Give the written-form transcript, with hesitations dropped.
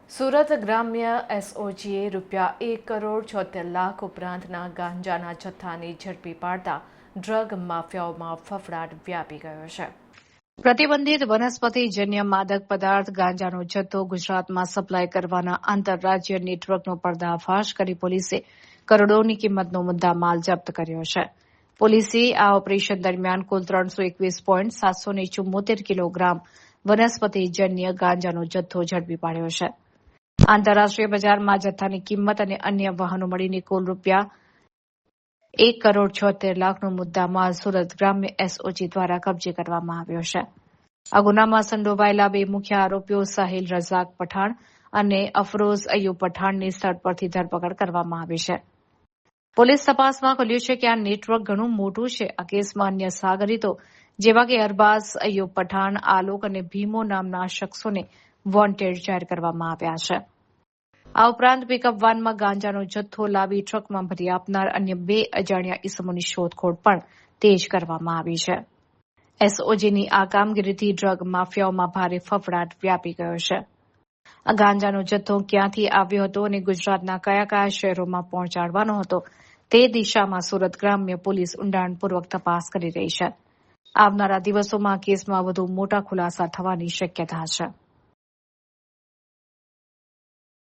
સુરત ગ્રામ્ય એસઓજીએ ₹1,76,00,000 ઉપરાંતના ગાંજાના જથ્થાની ઝડપી પાડતા ડ્રગ માફિયાઓમાં ફફડાટ વ્યાપી ગયો છે. પ્રતિબંધિત વનસ્પતિજન્ય માદક પદાર્થ ગાંજાનો જથ્થો ગુજરાતમાં સપ્લાય કરવાના આંતરરાજ્ય નેટવર્કનો પર્દાફાશ કરી પોલીસે કરોડોની કિંમતનો મુદ્દામાલ જપ્ત કર્યો છે. પોલીસે આ ઓપરેશન દરમિયાન કુલ 321.774 કિલોગ્રામ વનસ્પતિજન્ય ગાંજાનો જથ્થો ઝડપી પાડ્યો છે. આંતરરાષ્ટ્રીય બજારમાં જથ્થાની કિંમત અને અન્ય વાહનો મળીને કુલ ₹1,76,00,000નો મુદ્દામાલ સુરત ગ્રામ્ય એસઓજી દ્વારા કબજે કરવામાં આવ્યો છે. આ ગુનામાં સંડોવાયેલા બે મુખ્ય આરોપીઓ સાહિલ રઝાક પઠાણ અને અફરોઝ અયુબ પઠાણની સ્થળ પરથી ધરપકડ કરવામાં આવી છે. પોલીસ તપાસમાં ખુલ્યું છે કે આ નેટવર્ક ઘણું મોટું છે. આ કેસમાં અન્ય સાગરીતો જેવા કે અરબાઝ અયુબ પઠાણ, આલોક અને ભીમો નામના શખ્સોને વોન્ટેડ જાહેર કરવામાં આવ્યા છે. આ ઉપરાંત પિકઅપ વાનમાં ગાંજાનો જથ્થો લાવી ટ્રકમાં ભરી આપનાર અન્ય 2 અજાણ્યા ઇસમોની શોધખોળ પણ તેજ કરવામાં આવી છે. એસઓજીની આ કામગીરીથી ડ્રગ માફિયાઓમાં ભારે ફફડાટ વ્યાપી ગયો છે. આ ગાંજાનો જથ્થો ક્યાંથી આવ્યો હતો અને ગુજરાતના કયા શહેરોમાં પહોંચાડવાનો હતો તે દિશામાં સુરત ગ્રામ્ય પોલીસ ઊંડાણપૂર્વક તપાસ કરી રહી છે. આવનારા દિવસોમાં આ કેસમાં વધુ મોટા ખુલાસા થવાની શક્યતા છે.